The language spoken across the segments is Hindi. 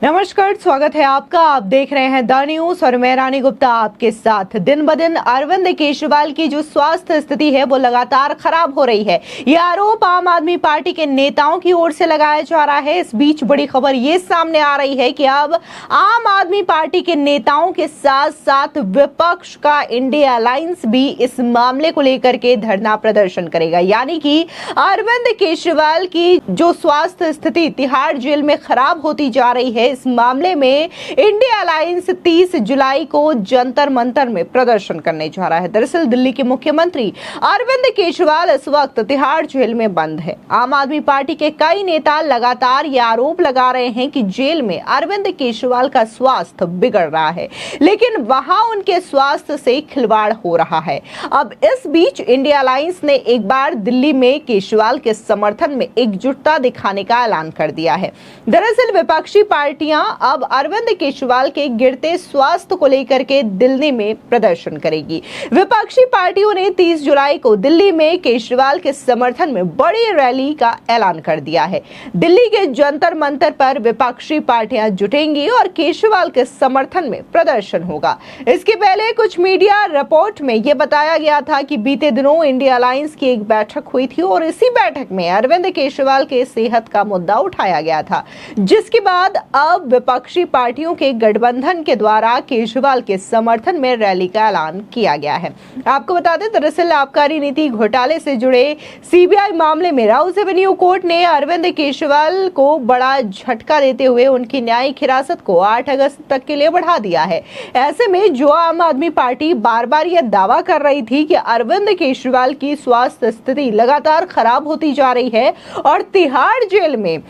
नमस्कार, स्वागत है आपका। आप देख रहे हैं द न्यूज और मैं रानी गुप्ता आपके साथ। दिन ब दिन अरविंद केजरीवाल की जो स्वास्थ्य स्थिति है वो लगातार खराब हो रही है। ये आरोप आम आदमी पार्टी के नेताओं की ओर से लगाया जा रहा है। इस बीच बड़ी खबर ये सामने आ रही है कि अब आम आदमी पार्टी के नेताओं के साथ साथ विपक्ष का इंडिया अलायंस भी इस मामले को लेकर के धरना प्रदर्शन करेगा। यानी कि अरविंद केजरीवाल की जो स्वास्थ्य स्थिति तिहाड़ जेल में खराब होती जा रही है, इस मामले में इंडिया अलायंस 30 जुलाई को जंतर मंतर में प्रदर्शन करने जा रहा है। दरअसल दिल्ली के मुख्यमंत्री अरविंद केजरीवाल इस वक्त तिहाड़ जेल में बंद है। आम आदमी पार्टी के कई नेता लगातार ये आरोप लगा रहे हैं कि जेल में अरविंद केजरीवाल का स्वास्थ्य बिगड़ रहा है, लेकिन वहां उनके स्वास्थ्य से खिलवाड़ हो रहा है। अब इस बीच इंडिया अलायंस ने एक बार दिल्ली में केजरीवाल के समर्थन में एकजुटता दिखाने का ऐलान कर दिया है। दरअसल विपक्षी पार्टियां अब अरविंद केजरीवाल के गिरते स्वास्थ्य को लेकर के दिल्ली में प्रदर्शन करेगी। विपक्षी पार्टियों ने 30 जुलाई को दिल्ली में केजरीवाल के समर्थन में बड़ी रैली का ऐलान कर दिया है। दिल्ली के जंतर मंतर पर विपक्षी पार्टियां जुटेंगी और केजरीवाल के समर्थन में प्रदर्शन होगा। इसके पहले कुछ मीडिया रिपोर्ट में यह बताया गया था कि बीते दिनों इंडिया अलायंस की एक बैठक हुई थी और इसी बैठक में अरविंद केजरीवाल के सेहत का मुद्दा उठाया गया था, जिसके बाद अब विपक्षी पार्टियों के गठबंधन के द्वारा केजरीवाल के समर्थन में रैली का ऐलान किया गया है। आपको बता दें, दरअसल आबकारी नीति घोटाले से जुड़े सीबीआई मामले में राउस एवेन्यू कोर्ट ने अरविंद केजरीवाल को बड़ा झटका देते हुए उनकी न्यायिक हिरासत को 8 अगस्त तक के लिए बढ़ा दिया है। ऐसे में जो आम आदमी पार्टी बार बार यह दावा कर रही थी कि अरविंद केजरीवाल की स्वास्थ्य स्थिति लगातार खराब होती जा रही है और तिहाड़ जेल में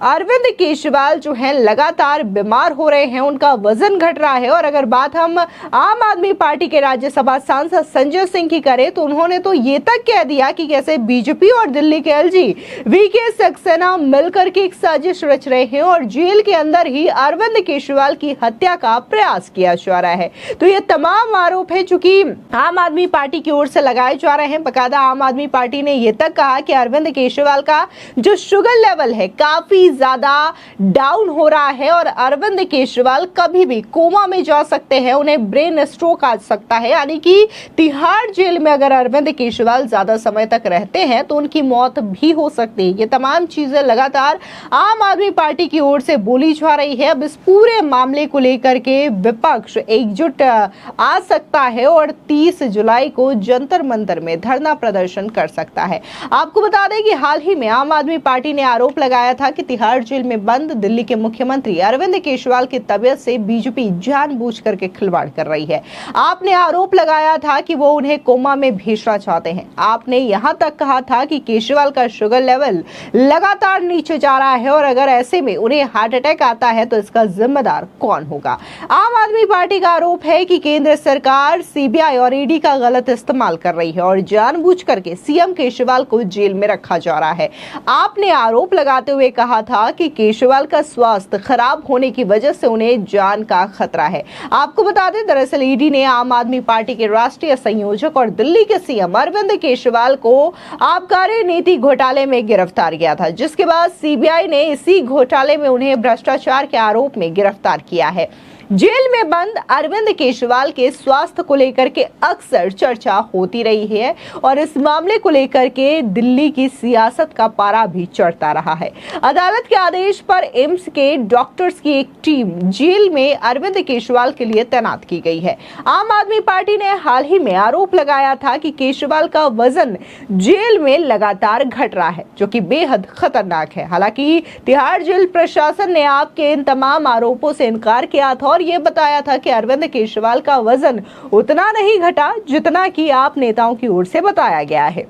अरविंद केजरीवाल जो है लगातार बीमार हो रहे हैं, उनका वजन घट रहा है। और अगर बात हम आम आदमी पार्टी के राज्यसभा सांसद संजय सिंह की करें तो उन्होंने तो ये तक कह दिया कि कैसे बीजेपी और दिल्ली के एलजी वीके सक्सेना मिलकर के एक साजिश रच रहे हैं और जेल के अंदर ही अरविंद केजरीवाल की हत्या का प्रयास किया जा रहा है। तो ये तमाम आरोप है जो कि आम आदमी पार्टी की ओर से लगाए जा रहे हैं। बकायदा आम आदमी पार्टी ने यह तक कहा कि अरविंद केजरीवाल का जो शुगर लेवल है काफी ज्यादा डाउन हो रहा है और अरविंद केजरीवाल कभी भी कोमा में जा सकते हैं, उन्हें ब्रेन स्ट्रोक आ सकता है। यानी कि तिहाड़ जेल में अगर अरविंद केजरीवाल ज्यादा समय तक रहते हैं तो उनकी मौत भी हो सकती है। ये तमाम चीजें लगातार आम आदमी पार्टी की ओर से बोली जा रही है। अब इस पूरे मामले को लेकर के विपक्ष एकजुट आ सकता है और 30 जुलाई को जंतर मंतर में धरना प्रदर्शन कर सकता है। आपको बता दें कि हाल ही में आम आदमी पार्टी ने आरोप लगाया था कि तिहाड़ जेल में बंद दिल्ली के मुख्यमंत्री अरविंद केजरीवाल की तबीयत से बीजेपी जानबूझ करके खिलवाड़ कर रही है। आपने आरोप लगाया था कि वो उन्हें कोमा में भेजना चाहते हैं। आपने यहां तक कहा था कि केजरीवाल का शुगर लेवल लगातार नीचे जा रहा है और अगर ऐसे में उन्हें हार्ट अटैक आता है तो इसका जिम्मेदार कौन होगा। आम आदमी पार्टी का आरोप है कि केंद्र सरकार सीबीआई और ईडी का गलत इस्तेमाल कर रही है और जानबूझ करके सीएम केजरीवाल को जेल में रखा जा रहा है। आपने आरोप लगाते हुए कहा था कि केजरीवाल का स्वास्थ्य खराब होने की वजह से उन्हें जान का खतरा है। आपको बता दें, दरअसल ईडी ने आम आदमी पार्टी के राष्ट्रीय संयोजक और दिल्ली के सीएम अरविंद केजरीवाल को आबकारी नीति घोटाले में गिरफ्तार किया था, जिसके बाद सीबीआई ने इसी घोटाले में उन्हें भ्रष्टाचार के आरोप में गिरफ्तार किया है। जेल में बंद अरविंद केजरीवाल के स्वास्थ्य को लेकर के अक्सर चर्चा होती रही है और इस मामले को लेकर के दिल्ली की सियासत का पारा भी चढ़ता रहा है। अदालत के आदेश पर एम्स के डॉक्टर्स की एक टीम जेल में अरविंद केजरीवाल के लिए तैनात की गई है। आम आदमी पार्टी ने हाल ही में आरोप लगाया था कि केजरीवाल का वजन जेल में लगातार घट रहा है, जो कि बेहद खतरनाक है। हालांकि तिहाड़ जेल प्रशासन ने आपके इन तमाम आरोपों से इनकार किया था और ये बताया था कि अरविंद केजरीवाल का वजन उतना नहीं घटा जितना कि आप नेताओं की ओर से बताया गया है।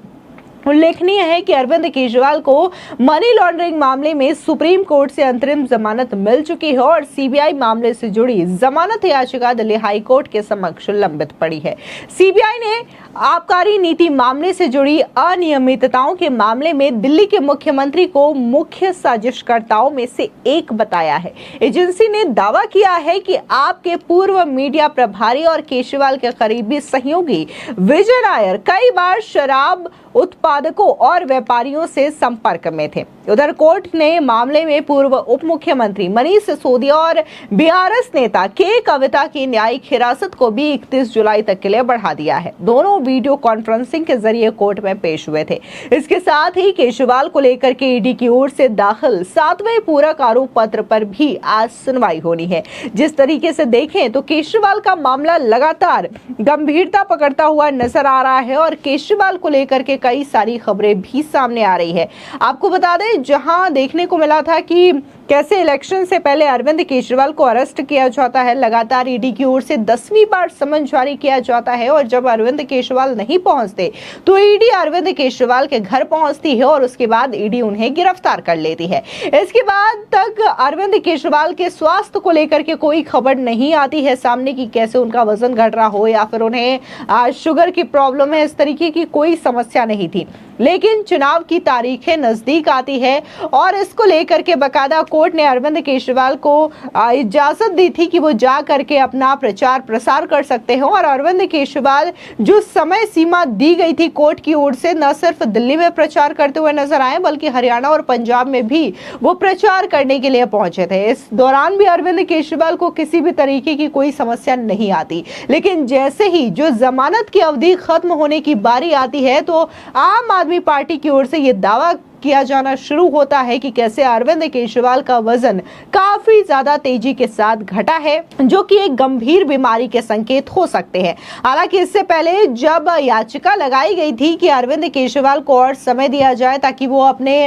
उल्लेखनीय है कि अरविंद केजरीवाल को मनी लॉन्ड्रिंग मामले में सुप्रीम कोर्ट से अंतरिम जमानत मिल चुकी है और सीबीआई मामले से जुड़ी जमानत याचिका दिल्ली हाई कोर्ट के समक्ष लंबित पड़ी है। सीबीआई ने आबकारी नीति मामले से जुड़ी अनियमितताओं के मामले में दिल्ली के मुख्यमंत्री को मुख्य साजिशकर्ताओं में से एक बताया है। एजेंसी ने दावा किया है कि आपके पूर्व मीडिया प्रभारी और केजरीवाल के करीबी सहयोगी विजय नायर कई बार शराब उत्पादकों और व्यापारियों से संपर्क में थे। उधर कोर्ट ने मामले में पूर्व उप मुख्यमंत्री मनीष सिसोदिया और बीआरएस नेता के कविता की न्यायिक हिरासत को भी 31 जुलाई तक के लिए बढ़ा दिया है। दोनों वीडियो कॉन्फ्रेंसिंग के जरिए कोर्ट में पेश हुए थे। इसके साथ ही केजरीवाल को लेकर के ईडी की ओर से दाखिल 7वें पूरक आरोप पत्र पर भी आज सुनवाई होनी है। जिस तरीके से देखें तो केजरीवाल का मामला लगातार गंभीरता पकड़ता हुआ नजर आ रहा है और केजरीवाल को लेकर के कई सारी खबरें भी सामने आ रही है। आपको बता दें, जहां देखने को मिला था कि कैसे इलेक्शन से पहले अरविंद केजरीवाल को अरेस्ट किया जाता है, लगातार ईडी की ओर से 10वीं बार समन जारी किया जाता है और जब अरविंद केजरीवाल नहीं पहुंचते तो ईडी अरविंद केजरीवाल के घर पहुंचती है और उसके बाद ईडी उन्हें गिरफ्तार कर लेती है। इसके बाद तक अरविंद केजरीवाल के स्वास्थ्य को लेकर के कोई खबर नहीं आती है सामने की, कैसे उनका वजन घट रहा हो या फिर उन्हें शुगर की प्रॉब्लम है, इस तरीके की कोई समस्या नहीं थी। लेकिन चुनाव की तारीखें नजदीक आती है और इसको लेकर के बकायदा कोर्ट ने अरविंद केजरीवाल को इजाजत दी थी कि वो जा करके अपना प्रचार प्रसार कर सकते हैं और अरविंद केजरीवाल जो समय सीमा दी गई थी कोर्ट की ओर से, न सिर्फ दिल्ली में प्रचार करते हुए नजर आए बल्कि हरियाणा और पंजाब में भी वो प्रचार करने के लिए पहुंचे थे। इस दौरान भी अरविंद केजरीवाल को किसी भी तरीके की कोई समस्या नहीं आती, लेकिन जैसे ही जो जमानत की अवधि खत्म होने की बारी आती है तो आम आदमी पार्टी की ओर से ये दावा किया जाना शुरू होता है कि कैसे अरविंद केजरीवाल का वजन काफी ज्यादा तेजी के साथ घटा है, जो कि एक गंभीर बीमारी के संकेत हो सकते हैं। हालांकि इससे पहले जब याचिका लगाई गई थी कि अरविंद केजरीवाल को और समय दिया जाए ताकि वो अपने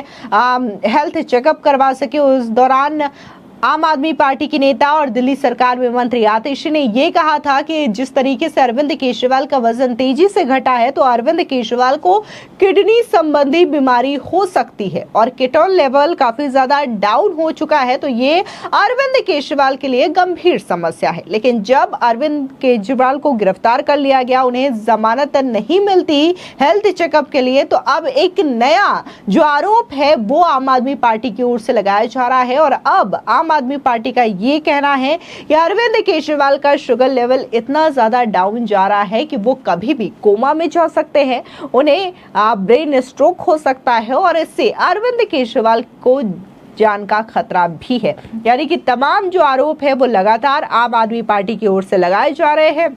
हेल्थ चेकअप करवा सके, उस दौरान आम आदमी पार्टी की नेता और दिल्ली सरकार में मंत्री आतिशी ने यह कहा था कि जिस तरीके से अरविंद केजरीवाल का वजन तेजी से घटा है तो अरविंद केजरीवाल को किडनी संबंधी बीमारी हो सकती है और कीटोन लेवल काफी ज्यादा डाउन हो चुका है, तो ये अरविंद केजरीवाल के लिए गंभीर समस्या है। लेकिन जब अरविंद केजरीवाल को गिरफ्तार कर लिया गया, उन्हें जमानत नहीं मिलती हेल्थ चेकअप के लिए, तो अब एक नया जो आरोप है वो आम आदमी पार्टी की ओर से लगाया जा रहा है और अब आम आदमी पार्टी का ये कहना है कि अरविंद केजरीवाल का शुगर लेवल इतना ज्यादा डाउन जा रहा है कि वो कभी भी कोमा में जा सकते हैं, उन्हें ब्रेन स्ट्रोक हो सकता है और इससे अरविंद केजरीवाल को जान का खतरा भी है। यानी कि तमाम जो आरोप है वो लगातार आम आदमी पार्टी की ओर से लगाए जा रहे हैं।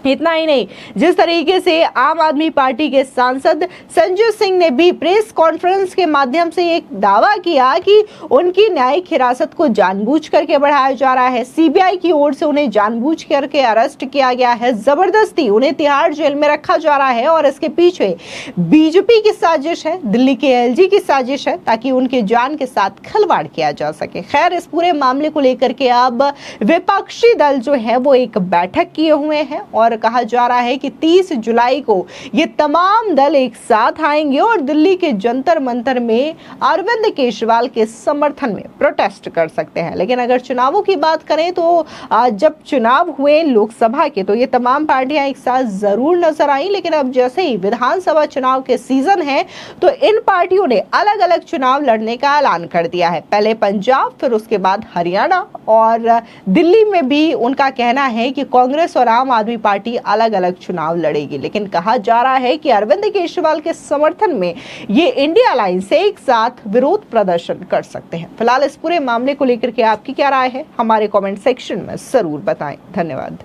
इतना ही नहीं, जिस तरीके से आम आदमी पार्टी के सांसद संजय सिंह ने भी प्रेस कॉन्फ्रेंस के माध्यम से एक दावा किया कि उनकी न्यायिक हिरासत को जानबूझ करके बढ़ाया जा रहा है, सीबीआई की ओर से उन्हें जानबूझ करके अरेस्ट किया गया है, जबरदस्ती उन्हें तिहाड़ जेल में रखा जा रहा है और इसके पीछे बीजेपी की साजिश है, दिल्ली के एलजी की साजिश है ताकि उनके जान के साथ खिलवाड़ किया जा सके। खैर, इस पूरे मामले को लेकर के अब विपक्षी दल जो है वो एक बैठक किए हुए हैं और कहा जा रहा है कि 30 जुलाई को ये तमाम दल एक साथ आएंगे और दिल्ली के जंतर मंतर में अरविंद केजरीवाल के समर्थन में प्रोटेस्ट कर सकते हैं। लेकिन अगर चुनावों की बात करें तो जब चुनाव हुए लोकसभा के तो ये तमाम पार्टियां एक साथ जरूर नजर आई, लेकिन अब जैसे ही विधानसभा चुनाव के सीजन है तो इन पार्टियों ने अलग अलग चुनाव लड़ने का ऐलान कर दिया है। पहले पंजाब, फिर उसके बाद हरियाणा और दिल्ली में भी उनका कहना है कि कांग्रेस और आम आदमी पार्टी अलग अलग चुनाव लड़ेगी। लेकिन कहा जा रहा है कि अरविंद केजरीवाल के समर्थन में ये इंडिया लाइन से एक साथ विरोध प्रदर्शन कर सकते हैं। फिलहाल इस पूरे मामले को लेकर के आपकी क्या राय है, हमारे कमेंट सेक्शन में जरूर बताएं। धन्यवाद।